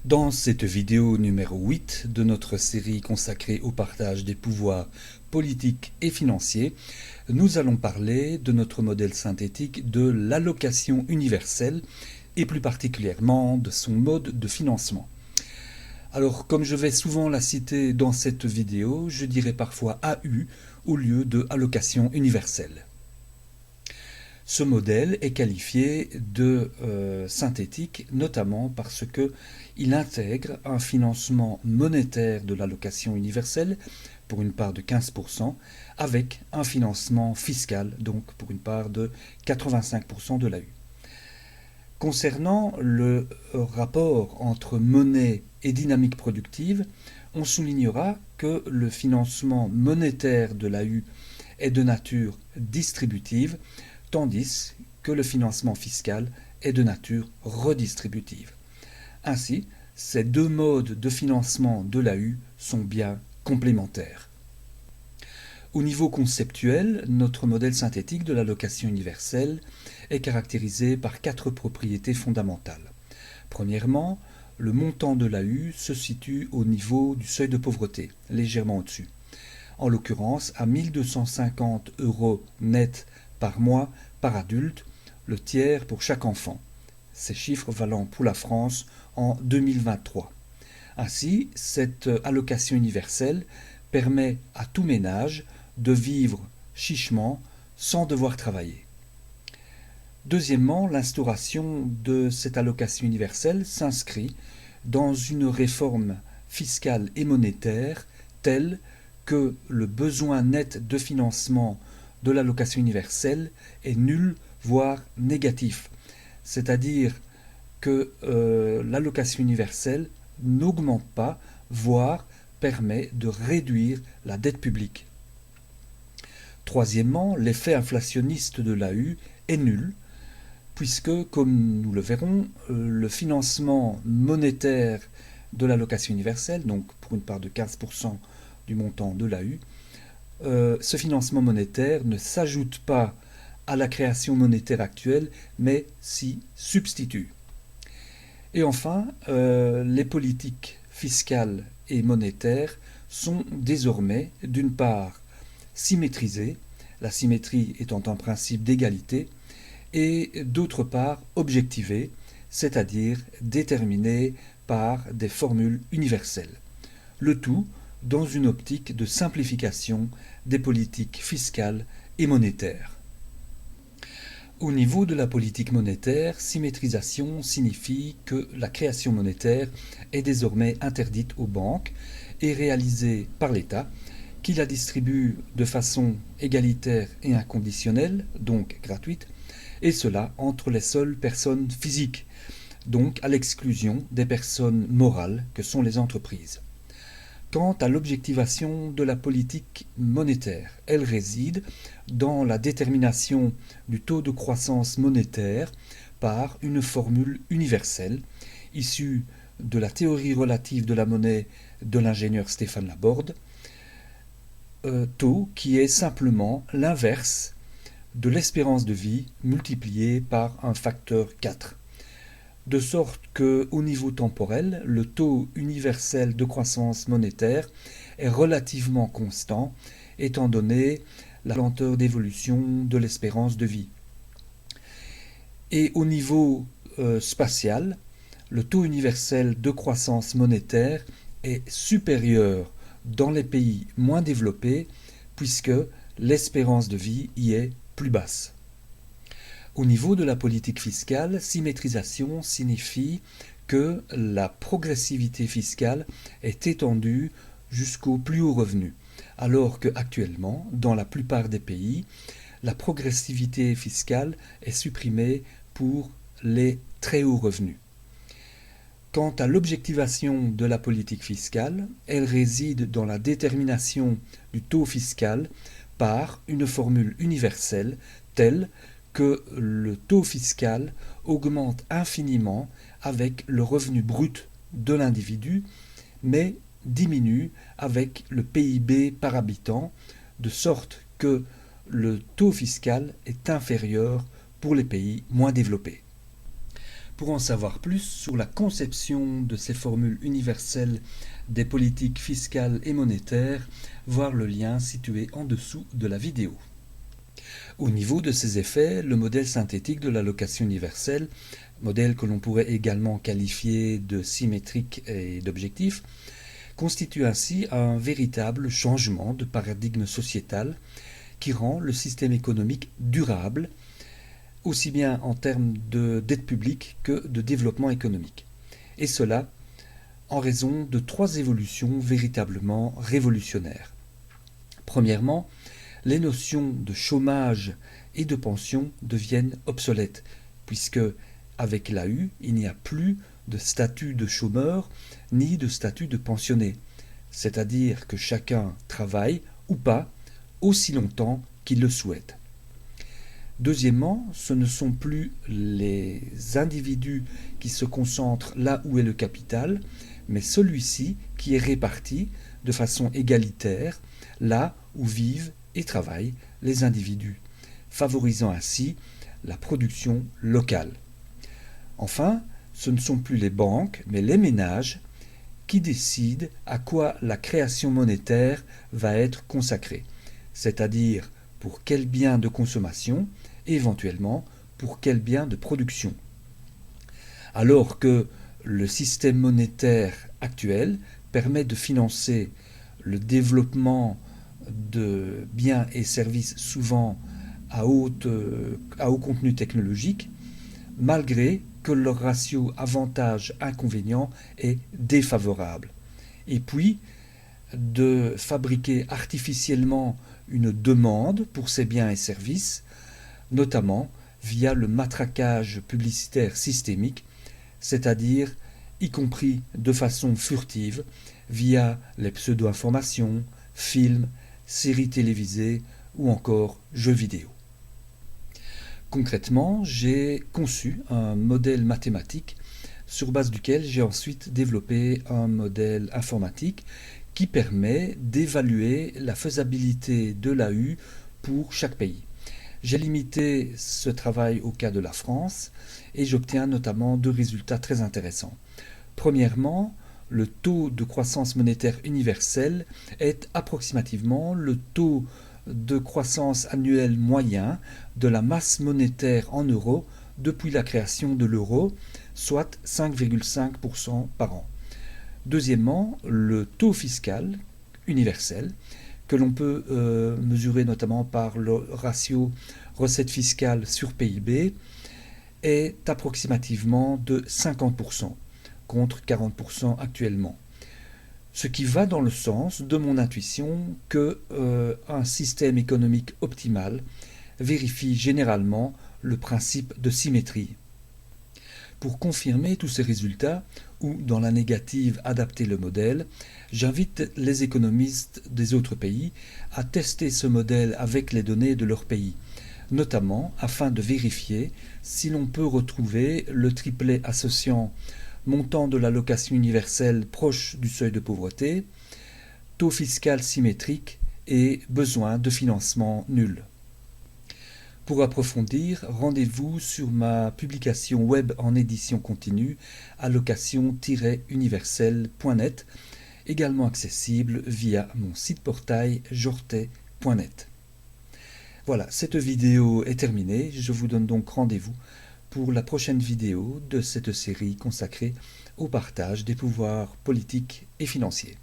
Dans cette vidéo numéro 8 de notre série consacrée au partage des pouvoirs politiques et financiers, nous allons parler de notre modèle synthétique de l'allocation universelle et plus particulièrement de son mode de financement. Alors, comme je vais souvent la citer dans cette vidéo, je dirai parfois AU au lieu de allocation universelle. Ce modèle est qualifié de synthétique, notamment parce qu'il intègre un financement monétaire de l'allocation universelle, pour une part de 15%, avec un financement fiscal, donc pour une part de 85% de l'AU. Concernant le rapport entre monnaie et dynamique productive, on soulignera que le financement monétaire de l'AU est de nature distributive, tandis que le financement fiscal est de nature redistributive. Ainsi, ces deux modes de financement de l'AU sont bien complémentaires. Au niveau conceptuel, notre modèle synthétique de l'allocation universelle est caractérisé par 4 propriétés fondamentales. Premièrement, le montant de l'AU se situe au niveau du seuil de pauvreté, légèrement au-dessus. En l'occurrence, à 1 250 € net par mois par adulte, le tiers pour chaque enfant. Ces chiffres valant pour la France en 2023. Ainsi, cette allocation universelle permet à tout ménage de vivre chichement sans devoir travailler. Deuxièmement, l'instauration de cette allocation universelle s'inscrit dans une réforme fiscale et monétaire telle que le besoin net de financement de l'allocation universelle est nul, voire négatif. C'est-à-dire que l'allocation universelle n'augmente pas, voire permet de réduire la dette publique. Troisièmement, l'effet inflationniste de l'AU est nul, puisque, comme nous le verrons, le financement monétaire de l'allocation universelle, donc pour une part de 15% du montant de l'AU, ce financement monétaire ne s'ajoute pas à la création monétaire actuelle, mais s'y substitue. Et enfin, les politiques fiscales et monétaires sont désormais, d'une part, symétrisées, la symétrie étant un principe d'égalité, et d'autre part, objectivées, c'est-à-dire déterminées par des formules universelles. Le tout dans une optique de simplification des politiques fiscales et monétaires. Au niveau de la politique monétaire, symétrisation signifie que la création monétaire est désormais interdite aux banques et réalisée par l'État, qui la distribue de façon égalitaire et inconditionnelle, donc gratuite, et cela entre les seules personnes physiques, donc à l'exclusion des personnes morales que sont les entreprises. Quant à l'objectivation de la politique monétaire, elle réside dans la détermination du taux de croissance monétaire par une formule universelle issue de la théorie relative de la monnaie de l'ingénieur Stéphane Laborde, taux qui est simplement l'inverse de l'espérance de vie multipliée par un facteur 4. De sorte qu'au niveau temporel, le taux universel de croissance monétaire est relativement constant, étant donné la lenteur d'évolution de l'espérance de vie. Et au niveau spatial, le taux universel de croissance monétaire est supérieur dans les pays moins développés, puisque l'espérance de vie y est plus basse. Au niveau de la politique fiscale, symétrisation signifie que la progressivité fiscale est étendue jusqu'au plus haut revenu, alors qu'actuellement, dans la plupart des pays, la progressivité fiscale est supprimée pour les très hauts revenus. Quant à l'objectivation de la politique fiscale, elle réside dans la détermination du taux fiscal par une formule universelle telle que le taux fiscal augmente infiniment avec le revenu brut de l'individu, mais diminue avec le PIB par habitant, de sorte que le taux fiscal est inférieur pour les pays moins développés. Pour en savoir plus sur la conception de ces formules universelles des politiques fiscales et monétaires, voir le lien situé en dessous de la vidéo. Au niveau de ces effets, le modèle synthétique de l'allocation universelle, modèle que l'on pourrait également qualifier de symétrique et d'objectif, constitue ainsi un véritable changement de paradigme sociétal qui rend le système économique durable, aussi bien en termes de dette publique que de développement économique. Et cela en raison de 3 évolutions véritablement révolutionnaires. Premièrement, les notions de chômage et de pension deviennent obsolètes, puisque avec l'AU, il n'y a plus de statut de chômeur ni de statut de pensionné, c'est-à-dire que chacun travaille ou pas aussi longtemps qu'il le souhaite. Deuxièmement, ce ne sont plus les individus qui se concentrent là où est le capital, mais celui-ci qui est réparti de façon égalitaire là où vivent et travaillent les individus, favorisant ainsi la production locale. Enfin, ce ne sont plus les banques, mais les ménages qui décident à quoi la création monétaire va être consacrée, c'est-à-dire pour quels biens de consommation et éventuellement pour quels biens de production. Alors que le système monétaire actuel permet de financer le développement de biens et services souvent à haut contenu technologique, malgré que leur ratio avantage-inconvénient est défavorable. Et puis, de fabriquer artificiellement une demande pour ces biens et services, notamment via le matraquage publicitaire systémique, c'est-à-dire y compris de façon furtive, via les pseudo-informations, films, séries télévisées ou encore jeux vidéo. Concrètement, j'ai conçu un modèle mathématique sur base duquel j'ai ensuite développé un modèle informatique qui permet d'évaluer la faisabilité de l'AU pour chaque pays. J'ai limité ce travail au cas de la France et j'obtiens notamment 2 résultats très intéressants. Premièrement, le taux de croissance monétaire universelle est approximativement le taux de croissance annuelle moyen de la masse monétaire en euros depuis la création de l'euro, soit 5,5% par an. Deuxièmement, le taux fiscal universel, que l'on peut mesurer notamment par le ratio recette fiscale sur PIB, est approximativement de 50%, contre 40% actuellement. Ce qui va dans le sens de mon intuition qu'un système économique optimal vérifie généralement le principe de symétrie. Pour confirmer tous ces résultats, ou dans la négative adapter le modèle, j'invite les économistes des autres pays à tester ce modèle avec les données de leur pays, notamment afin de vérifier si l'on peut retrouver le triplet associant montant de l'allocation universelle proche du seuil de pauvreté, taux fiscal symétrique et besoin de financement nul. Pour approfondir, rendez-vous sur ma publication web en édition continue allocation-universelle.net, également accessible via mon site portail jortet.net. Voilà, cette vidéo est terminée, je vous donne donc rendez-vous pour la prochaine vidéo de cette série consacrée au partage des pouvoirs politiques et financiers.